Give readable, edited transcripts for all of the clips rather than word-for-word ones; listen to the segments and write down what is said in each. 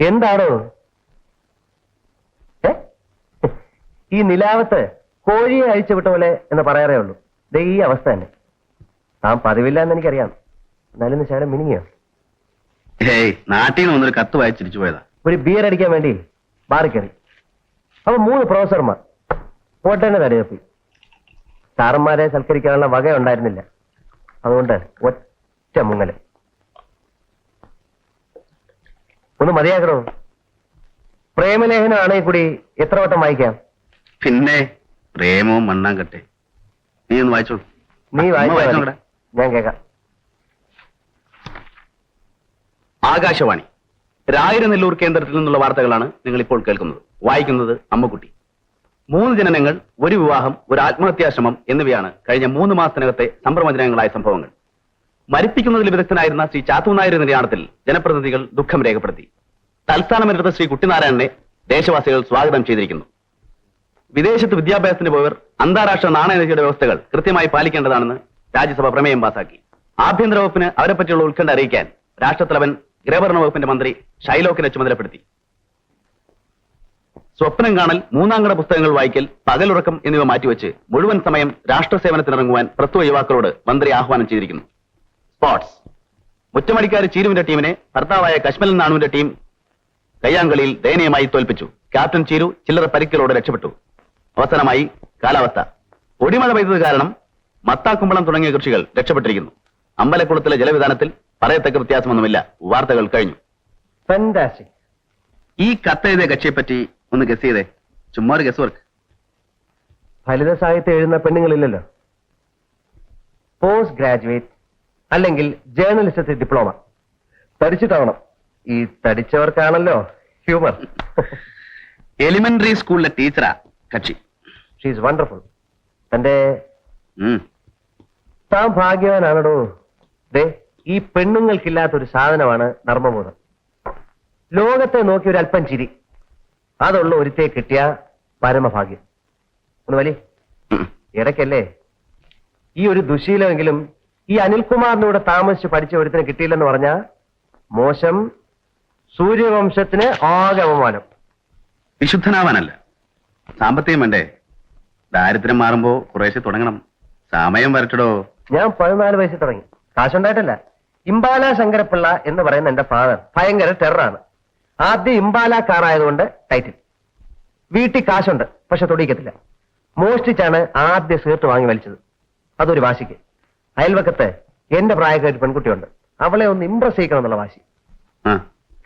എന്താണോ ഈ നിലാവത്ത് കോഴിയെ അഴിച്ചു വിട്ട പോലെ എന്ന് പറയാറേ ഉള്ളൂ. ദേ ഈ അവസ്ഥ തന്നെ. താൻ പതിവില്ല എന്ന് എനിക്കറിയാം. എന്നാലും ശകലം മിനിങ്ങിയോ? നാട്ടിൽ നിന്ന് വന്നൊരു കത്ത് വായിച്ചിരിച്ചു പോയതാ. ഒരു ബിയർ അടിക്കാൻ വേണ്ടി ബാറി കയറി. അപ്പൊ 3 പ്രൊഫസർമാർ ഹോട്ടലിനെ തടയപ്പി. സാറന്മാരെ സൽക്കരിക്കാനുള്ള വക ഉണ്ടായിരുന്നില്ല. അതുകൊണ്ട് ഒറ്റ മുങ്ങല്. ഒന്ന് മതിയാക്കണോ? പ്രേമലേഖനം ആണെങ്കിൽ കൂടി എത്ര വട്ടം വായിക്കാം? പിന്നെ പ്രേമവും മണ്ണാങ്കട്ടെ. നീ ഒന്ന് വായിച്ചോളൂ. നീ വായിച്ചോ, ഞാൻ കേൾക്കാം. ആകാശവാണി രായിരനെല്ലൂർ കേന്ദ്രത്തിൽ നിന്നുള്ള വാർത്തകളാണ് നിങ്ങൾ ഇപ്പോൾ കേൾക്കുന്നത്. വായിക്കുന്നത് അമ്മക്കുട്ടി. 3 ജനനങ്ങൾ, ഒരു വിവാഹം, ഒരു ആത്മഹത്യാശ്രമം എന്നിവയാണ് കഴിഞ്ഞ 3 മാസത്തിനകത്തെ സംഭ്രമജനകങ്ങളായ സംഭവങ്ങൾ. മരിപ്പിക്കുന്നതിൽ വിദഗ്ധനായിരുന്ന ശ്രീ ചാത്തു നായരുടെ നിര്യാണത്തിൽ ജനപ്രതിനിധികൾ ദുഃഖം രേഖപ്പെടുത്തി. തൽസ്ഥാനമെടുത്ത ശ്രീ കുട്ടിനാരായണനെ ദേശവാസികൾ സ്വാഗതം ചെയ്തിരിക്കുന്നു. വിദേശത്ത് വിദ്യാഭ്യാസത്തിന് പോയവർ അന്താരാഷ്ട്ര നാണയനിധിയുടെ വ്യവസ്ഥകൾ കൃത്യമായി പാലിക്കേണ്ടതാണെന്ന് രാജ്യസഭ പ്രമേയം പാസാക്കി. ആഭ്യന്തര വകുപ്പിന് അവരെ പറ്റിയുള്ള ഉത്കണ്ഠ അറിയിക്കാൻ രാഷ്ട്രത്തലവൻ ഗൃഹഭരണ വകുപ്പിന്റെ മന്ത്രി ഷൈലോക്കിനെ ചുമതലപ്പെടുത്തി. സ്വപ്നം കാണൽ, 3ാംകട പുസ്തകങ്ങൾ വായിക്കൽ, പകലുറക്കം എന്നിവ മാറ്റിവെച്ച് മുഴുവൻ സമയം രാഷ്ട്ര സേവനത്തിനിറങ്ങുവാൻ പ്രസ്തുത യുവാക്കളോട് മന്ത്രി ആഹ്വാനം ചെയ്തിരിക്കുന്നു. സ്പോർട്സ് മുറ്റമടിക്കാരി ചീരുവിന്റെ ടീമിനെ ഭർത്താവായ കശ്മലൻ നാണുവിന്റെ ടീം കയ്യാങ്കളിയിൽ ദയനീയമായി തോൽപ്പിച്ചു. ക്യാപ്റ്റൻ ചീരു ചില്ലറ പരിക്കുകളോട് രക്ഷപ്പെട്ടു. അവസാനമായി കാലാവസ്ഥ. ഒടിമഴ പെയ്തത് കാരണം മത്താക്കുമ്പളം തുടങ്ങിയ കൃഷികൾ രക്ഷപ്പെട്ടിരിക്കുന്നു. അമ്പലക്കുളത്തിലെ ജലവിധാനത്തിൽ പറയത്തക്ക വ്യത്യാസമൊന്നുമില്ല. വാർത്തകൾ കഴിഞ്ഞു. ഈ കത്തെഴുതിയ കക്ഷിയെപ്പറ്റി ഒന്ന് ഗസ് ചെയ്തേ. ചുമ്മാ ഒരു ഗസ് വർക്ക്. ഫലിത സാഹിത്യം എഴുതുന്ന പെണ്ണുങ്ങളില്ലല്ലോ. പോസ്റ്റ് ഗ്രാജുവേറ്റ് അല്ലെങ്കിൽ ജേർണലിസത്തിൽ ഡിപ്ലോമ പഠിച്ചിട്ടാവണം. ഈ തടിച്ചവർക്കാണല്ലോ ഹ്യൂമർ. എലിമെന്ററി സ്കൂളിലെ ടീച്ചറാ കക്ഷി. She's wonderful. തന്റെ താൻ ഭാഗ്യവാനാണോ? ദേ ഈ പെണ്ണുങ്ങൾക്കില്ലാത്തൊരു സാധനമാണ് നർമ്മബോധം. ലോകത്തെ നോക്കി ഒരു അല്പം ചിരി, അതുള്ള ഒരുത്തെ കിട്ടിയ പരമഭാഗ്യം. ഒന്ന് വലി ഇടയ്ക്കല്ലേ ഈ ഒരു ദുശീലമെങ്കിലും ഈ അനിൽകുമാറിനൂടെ താമസിച്ച് പഠിച്ച ഒരുത്തിന് കിട്ടിയില്ലെന്ന് പറഞ്ഞ മോശം. സൂര്യവംശത്തിന് ആകെ അപമാനം. വിശുദ്ധനാവാനല്ല, സാമ്പത്തികം വേണ്ടേ? ദാരിദ്ര്യം മാറുമ്പോ കുറേശ്ശെ തുടങ്ങണം. സമയം വരട്ടടോ. ഞാൻ 14 വയസ്സിൽ തുടങ്ങി. കാശുണ്ടായിട്ടല്ല. ഇമ്പാല ശങ്കരപ്പിള്ള എന്ന് പറയുന്ന എന്റെ ഫാദർ ഭയങ്കര ടെററാണ്. ആദ്യം ഇമ്പാല കാറായതുകൊണ്ട് ടൈറ്റിൽ. വീട്ടിൽ കാശുണ്ട്, പക്ഷെ തൊടിക്കത്തില്ല. മോഷ്ടിച്ചാണ് ആദ്യ സീർട്ട് വാങ്ങി വലിച്ചത്. അതൊരു വാശിക്ക്. അയൽവക്കത്ത് എന്റെ പ്രായക്കാരി പെൺകുട്ടിയുണ്ട്. അവളെ ഒന്ന് ഇംപ്രസ് ചെയ്യിക്കണം എന്നുള്ള വാശി.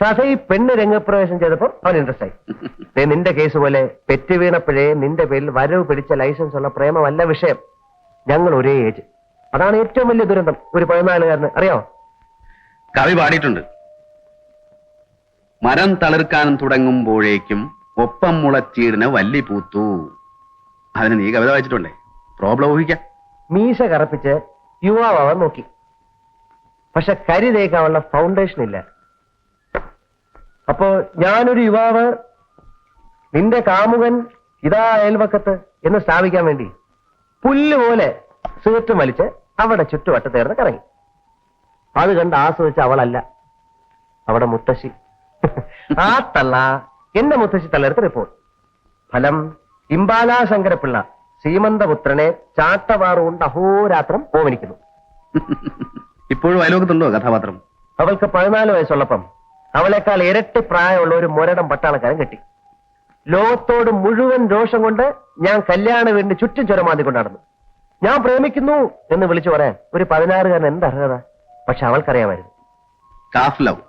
കഥയിൽ പെണ്ണ് രംഗപ്രവേശം ചെയ്തപ്പോ അവൻ ഇൻട്രസ്റ്റ് ആയി. നിന്റെ കേസ് പോലെ പെറ്റ് വീണപ്പോഴേ നിന്റെ പേരിൽ വരവ് പിടിച്ച ലൈസൻസ് ഉള്ള പ്രേമമല്ല വിഷയം. ഞങ്ങൾ ഒരേ ഏജ്. അതാണ് ഏറ്റവും വലിയ ദുരന്തം ഒരു 14കാരന്. അറിയാമോ? കവി പാടിയിട്ടുണ്ട്. മരം തളിർക്കാൻ തുടങ്ങുമ്പോഴേക്കും ഒപ്പം മുളച്ചീടിന് വല്ലി പൂത്തു. അതിന് നീ കവിത വായിച്ചിട്ടുണ്ടേ. പ്രോബ്ലം ഊഹിക്കാം. മീശ കറപ്പിച്ച് യുവാവാൻ നോക്കി, പക്ഷെ കരി തേക്കാനുള്ള ഫൗണ്ടേഷൻ ഇല്ല. അപ്പോ ഞാനൊരു യുവാവ്, നിന്റെ കാമുകൻ ഇതാ അയൽവക്കത്ത് എന്ന് സ്ഥാപിക്കാൻ വേണ്ടി പുല്ലുപോലെ സീർട്ട് വലിച്ച് അവിടെ ചുറ്റുവട്ടത്തേർന്ന് കറങ്ങി. അത് കണ്ട് ആസ്വദിച്ച അവളല്ല, അവിടെ മുത്തശ്ശി. ആ തള്ള എന്റെ മുത്തശ്ശി തള്ളെടുത്ത് റിപ്പോർട്ട്. ഫലം ഇമ്പാല ശങ്കരപ്പിള്ള സീമന്തപുത്രനെ ചാട്ടവാറുകൊണ്ട് അഹോരാത്രം ഓമനിക്കുന്നു. ഇപ്പോഴും അയലോകത്തുണ്ടോ കഥാപാത്രം? അവൾക്ക് 14 വയസ്സുള്ളപ്പം അവളെക്കാൾ ഇരട്ടി പ്രായമുള്ള ഒരു മുരടം പട്ടാളക്കാരൻ കെട്ടി. ലോകത്തോട് മുഴുവൻ രോഷം കൊണ്ട് ഞാൻ കല്യാണ വീടിന് ചുറ്റും ചുരമാന്തി കൊണ്ടാടുന്നു. ഞാൻ പ്രേമിക്കുന്നു എന്ന് വിളിച്ചു പറയാൻ ഒരു 16കാരൻ എന്ത് അർഹത? പക്ഷെ അവൾക്കറിയാമായിരുന്നു. കാഫ് ലവ്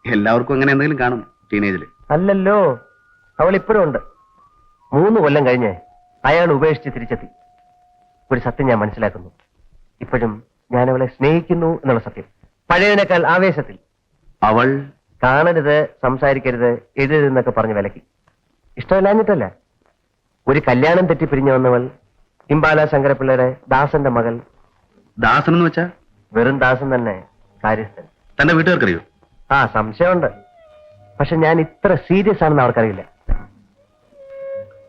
എല്ലാവർക്കും അങ്ങനെ എന്തെങ്കിലും കാണും ടീനേജില്. അല്ലല്ലോ, അവൾ ഇപ്പോഴും ഉണ്ട്. 3 കൊല്ലം കഴിഞ്ഞ് അയാൾ ഉപേക്ഷിച്ച് തിരിച്ചെത്തി. ഒരു സത്യം ഞാൻ മനസ്സിലാക്കുന്നു. ഇപ്പോഴും ഞാൻ അവളെ സ്നേഹിക്കുന്നു എന്നുള്ള സത്യം. പഴയതിനേക്കാൾ ആവേശത്തിൽ. അവൾ കാണരുത്, സംസാരിക്കരുത്, എഴുതരുതെന്നൊക്കെ പറഞ്ഞ് വിലക്കി. ഇഷ്ടമില്ലാഞ്ഞിട്ടല്ല. ഒരു കല്യാണം തെറ്റി പിരിഞ്ഞു വന്നവൾ ഇമ്പാല ശങ്കരപ്പിള്ളയുടെ ദാസന്റെ മകൾ. ദാസൻ എന്ന് വെച്ചാ? വെറും ദാസൻ തന്നെ, കാര്യസ്ഥൻ. തന്റെ വീട്ടുകാർക്കറിയോ? ആ, സംശയമുണ്ട്. പക്ഷെ ഞാൻ ഇത്ര സീരിയസ് ആണെന്ന് അവർക്കറിയില്ല.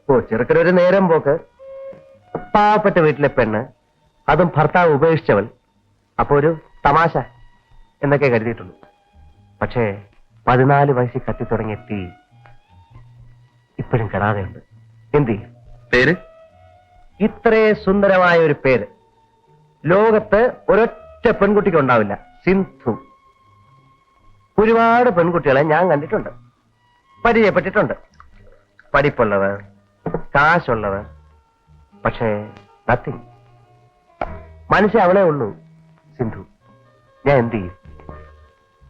ഓ, ചെറുക്കനൊരു നേരം പോക്ക്. പാവപ്പെട്ട വീട്ടിലെ പെണ്ണ്, അതും ഭർത്താവ് ഉപേക്ഷിച്ചവൾ. അപ്പൊ ഒരു തമാശ എന്നൊക്കെ കരുതിയിട്ടുള്ളൂ. പക്ഷേ 14 വയസ്സിൽ കത്തി തുടങ്ങിയ തീ ഇപ്പോഴും കെടാതെയുണ്ട്. എന്ത് ചെയ്യും? പേര്? ഇത്രേ സുന്ദരമായ ഒരു പേര് ലോകത്ത് ഒരൊറ്റ പെൺകുട്ടിക്ക് ഉണ്ടാവില്ല. സിന്ധു. ഒരുപാട് പെൺകുട്ടികളെ ഞാൻ കണ്ടിട്ടുണ്ട്, പരിചയപ്പെട്ടിട്ടുണ്ട്. പഠിപ്പുള്ളവർ, കാശുള്ളവർ, പക്ഷേ നത്തിങ്. മനസ്സിൽ അവളെ ഉള്ളൂ, സിന്ധു. ഞാൻ എന്ത് ചെയ്യും?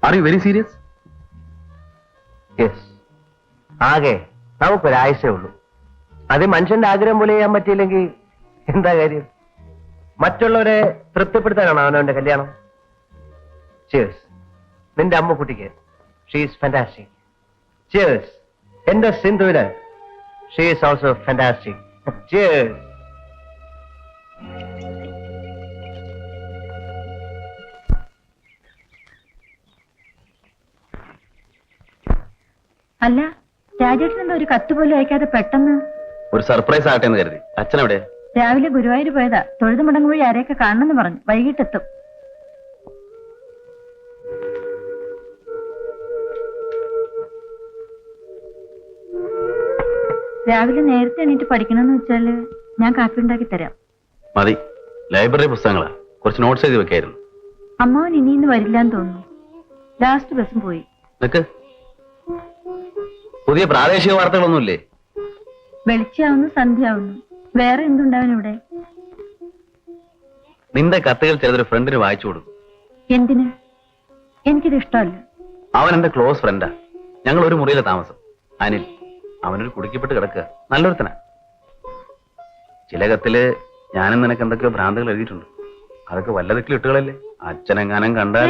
Are you very serious? Yes. ആകെ നമുക്കൊരാഴ്ചയേ ഉള്ളൂ. അത് മനുഷ്യന്റെ ആഗ്രഹം പോലെ ചെയ്യാൻ പറ്റിയില്ലെങ്കിൽ എന്താ കാര്യം? മറ്റുള്ളവരെ തൃപ്തിപ്പെടുത്താനാണോ അവനവന്റെ കല്യാണം? ചിയേഴ്സ് നിന്റെ അമ്മക്കുട്ടിക്ക്. She is fantastic. ചിയേഴ്സ് എന്റെ സിന്ധുവിന്. She is also fantastic. Cheers. അല്ല, രാജേട്ടൻ എന്താ ഒരു കത്ത് പോലും അയക്കാതെ പെട്ടെന്ന്? ഒരു സർപ്രൈസ് ആകട്ടെ എന്ന് കരുതി. അച്ഛനെവിടെ? രാവിലെ ഗുരുവായൂർ പോയതാ. തൊഴുതു മുടങ്ങ് വഴി ആരെയൊക്കെ കാണണമെന്ന് പറഞ്ഞു. വൈകിട്ടെത്തും. രാവിലെ നേരത്തെ എണീറ്റ് പഠിക്കണമെന്ന് വെച്ചാല് ഞാൻ കാപ്പി ഉണ്ടാക്കി തരാം. മതി, ലൈബ്രറി പുസ്തകങ്ങളാ. കുറച്ച് നോട്ട്സ് എഴുതി വെക്കായിരുന്നു. അമ്മാവൻ ഇനി ഇന്ന് വരില്ലാന്ന് തോന്നുന്നു. ലാസ്റ്റ് ബസ്സും പോയി. നിനക്ക് പുതിയ പ്രാദേശിക വാർത്തകളൊന്നുമില്ലേ? വെളിച്ചാവുന്നു, സന്ധ്യയാവുന്നു. വേറെ എന്തുണ്ടാവും ഇവിടെ? നിന്റെ കത്തുകൾ ചിലതൊരു ഫ്രണ്ടിന് വായിച്ചു കൊടുക്കും. എന്തിന്? എനിക്കിത് ഇഷ്ടമല്ല. അവൻ എന്റെ ക്ലോസ് ഫ്രണ്ടാ. ഞങ്ങൾ ഒരു മുറിയിലെ താമസം. അനിൽ. അവനൊരു കുടുക്കിപ്പെട്ട് കിടക്കുക. നല്ലൊരുത്തനാ. ചില കത്തില് ഞാനും നിനക്ക് എന്തൊക്കെയോ ഭ്രാന്തുകൾ എഴുതിയിട്ടുണ്ട്. അതൊക്കെ വല്ലതൊക്കെ ഇട്ടുകളല്ലേ. അച്ഛനെങ്ങാനും കണ്ടാൽ.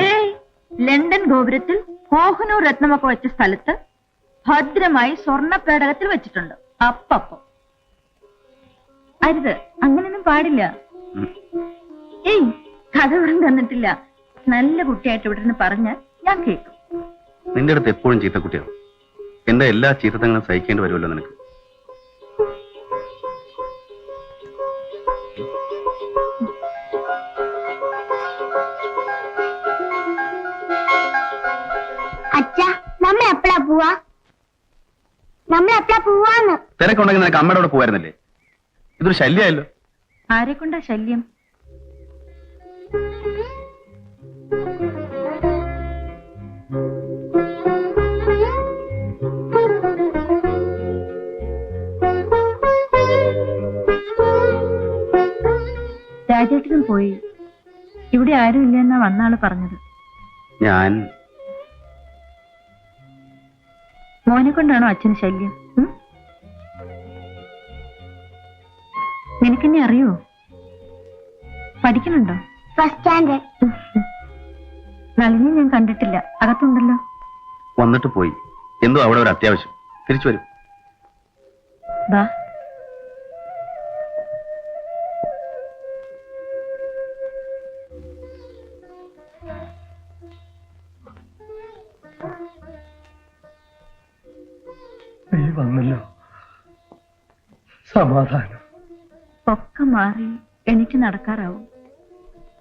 ലണ്ടൻ ഗോപുരത്തിൽ കോഹനൂർ രത്നമൊക്കെ വെച്ച സ്ഥലത്ത് ഭദ്രമായി സ്വർണ്ണ പേടകത്തിൽ വെച്ചിട്ടുണ്ട്. അപ്പം അരുത്, അങ്ങനെയൊന്നും പാടില്ല. ഏയ്, കഥ പറഞ്ഞു തന്നിട്ടില്ല. നല്ല കുട്ടിയായിട്ട് ഇവിടെ നിന്ന് പറഞ്ഞാൽ ഞാൻ കേൾക്കും. നിന്റെ അടുത്ത് എപ്പോഴും ചീത്തക്കുട്ടിയാണ്. എന്റെ എല്ലാ ചീത്തത്തങ്ങളും സഹിക്കേണ്ടി വരുമല്ലോ നിനക്ക്. അച്ഛാ, നമ്മൾ എപ്പോഴാ പോവാ? നമ്മൾ എപ്പോഴാ പോവാന്ന്? തിരക്കുണ്ടെങ്കിൽ നിനക്ക് അമ്മയോട് പോവായിരുന്നില്ലേ? ഇതൊരു ശല്യമായല്ലോ. ആരെ കൊണ്ടാ ശല്യം? രാജേട്ടനും പോയി. ഇവിടെ ആരും ഇല്ലെന്നാ വന്നാള് പറഞ്ഞത്. ഞാൻ മോനെ കൊണ്ടാണോ അച്ഛന് ശല്യം? നിനക്കെന്നെ അറിയോ? പഠിക്കണുണ്ടോ? First standard. നളിനെ ഞാൻ കണ്ടിട്ടില്ല. അകത്തുണ്ടല്ലോ. വന്നിട്ട് പോയി. എന്തോ അവിടെ ഒരു അത്യാവശ്യം. തിരിച്ചു വരും. വാ. നീ വന്നല്ലോ, സമാധാനം. ഒക്കെ മാറി എനിക്ക് നടക്കാറാവും.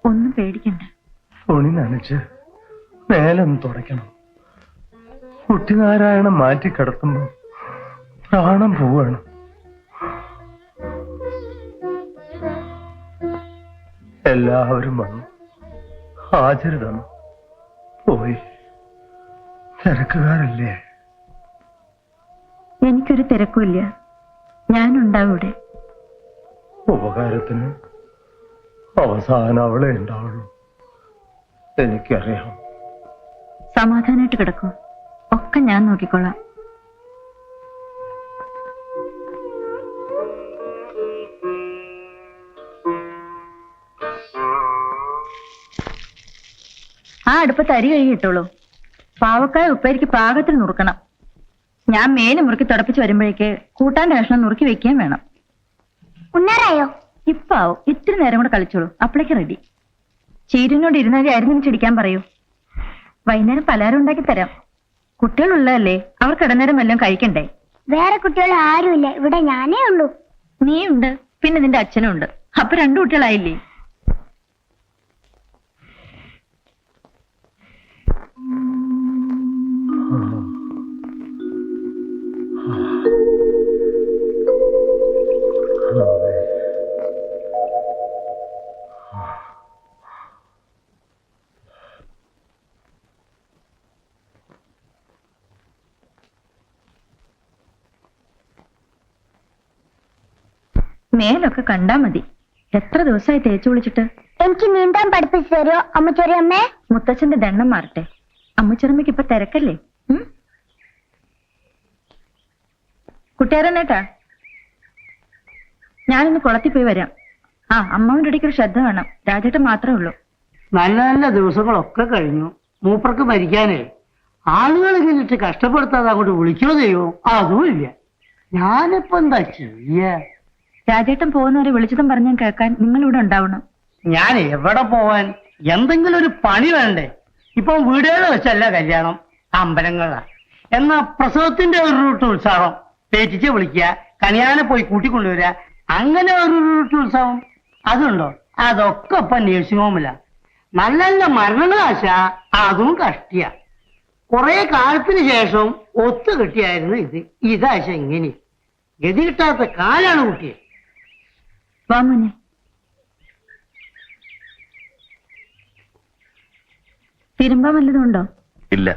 ഒന്നും പേടിക്കണ്ട. തുണി നനച്ച് മേലൊന്ന് തുടയ്ക്കണം. കുട്ടിനാരായണം മാറ്റി കിടത്തുമ്പോ പ്രാണം പോവാണ്. എല്ലാവരും വന്നു, ഹാജര് തന്നു, പോയി. തിരക്കുകാരല്ലേ? എനിക്കൊരു തിരക്കുമില്ല. ഞാനുണ്ടാവും ഇവിടെ. ഉപകാരത്തിന് അവസാനം അവളെ ഉണ്ടാവുള്ളൂ. എനിക്കറിയാം. സമാധാനമായിട്ട് കിടക്കും. ഒക്കെ ഞാൻ നോക്കിക്കൊള്ളാം. ആ അടുപ്പത്ത് അരി കഴുകിയിട്ടുള്ളൂ. പാവക്കായ ഉപ്പേരിക്ക് പാകത്തിന് നുറുക്കണം. ഞാൻ മേല് മുറുക്കി തുടപ്പിച്ച് വരുമ്പോഴേക്ക് കൂട്ടാന്റെ കഷ്ണം നുറുക്കി വെക്കുകയും വേണം. ഉണ്ണാറായോ? ഇപ്പാവും. ഇത്തിരി നേരം കൂടെ കളിച്ചോളൂ. അപ്പളേക്ക് റെഡി. ചീരിനോട് ഇരുന്നാലേ അരിഞ്ഞു ചിടിക്കാൻ പറയൂ. വൈകുന്നേരം പലഹാരം ഉണ്ടാക്കി തരാം. കുട്ടികളുള്ളതല്ലേ, അവർക്ക് ഇടനേരം വല്ലതും കഴിക്കണ്ടേ? വേറെ കുട്ടികൾ ആരുമില്ല, ഇവിടെ ഞാനേ ഉള്ളൂ. നീയുണ്ട്, പിന്നെ നിന്റെ അച്ഛനും ഉണ്ട്. അപ്പൊ 2 കുട്ടികളായില്ലേ? ആ മേലൊക്കെ കണ്ടാ മതി. എത്ര ദിവസമായി തേച്ചു വിളിച്ചിട്ട്. എനിക്ക് നീന്താൻ പഠിപ്പിച്ചു തരുമോ അമ്മ ചെറിയമ്മേ? മുത്തച്ഛന്റെ ദണ്ണം മാറട്ടെ. അമ്മച്ചെറുമ്മയ്ക്ക് ഇപ്പൊ തിരക്കല്ലേ? കുട്ടിയാരനേട്ടാ, ഞാനൊന്ന് കുളത്തിൽ പോയി വരാം. അമ്മാവിന്റെ ഇടയ്ക്ക് ഒരു ശ്രദ്ധ വേണം. രാജേട്ടൻ മാത്രമേ ഉള്ളൂ. നല്ല നല്ല ദിവസങ്ങളൊക്കെ കഴിഞ്ഞു. മൂപ്പർക്ക് മരിക്കാനേ ആളുകൾ ഇങ്ങനെ കഷ്ടപ്പെടുത്താതെ അങ്ങോട്ട് വിളിക്കോ ചെയ്യോ? അതും ഇല്ല. ഞാനിപ്പോ എന്താ ചെയ്യ? രാജേട്ടൻ പോകുന്നവരെ വിളിച്ചതും പറഞ്ഞും കേൾക്കാൻ നിങ്ങൾ ഇവിടെ ഉണ്ടാവണം. ഞാൻ എവിടെ പോവാൻ? എന്തെങ്കിലും ഒരു പണി വേണ്ടേ? ഇപ്പൊ വീടുകളിൽ വെച്ചല്ല കല്യാണം, അമ്പലങ്ങളാ. എന്നാ പ്രസവത്തിന്റെ ഒരു റൂട്ട് ഉത്സവം പേറ്റിച്ച് വിളിക്കുക, കണിയാനെ പോയി കൂട്ടിക്കൊണ്ടുവരിക, അങ്ങനെ ഒരു റൂട്ട് ഉത്സവം അതുണ്ടോ? അതൊക്കെ ഇപ്പൊ നേഴ്സിംഗ് ഹോമില്ല. നല്ല നല്ല മരണങ്ങളാശ അതും കഷ്ടിയ. കുറെ കാലത്തിന് ശേഷം ഒത്തു കിട്ടിയായിരുന്നു ഇത്. ഇതാശ ഇങ്ങനെ ഗതി കിട്ടാത്ത കാലാണ് കുട്ടിയെ. വാ മോനെ. തിരുമ്പാൻ വല്ലതും ഉണ്ടോ? ഇല്ല.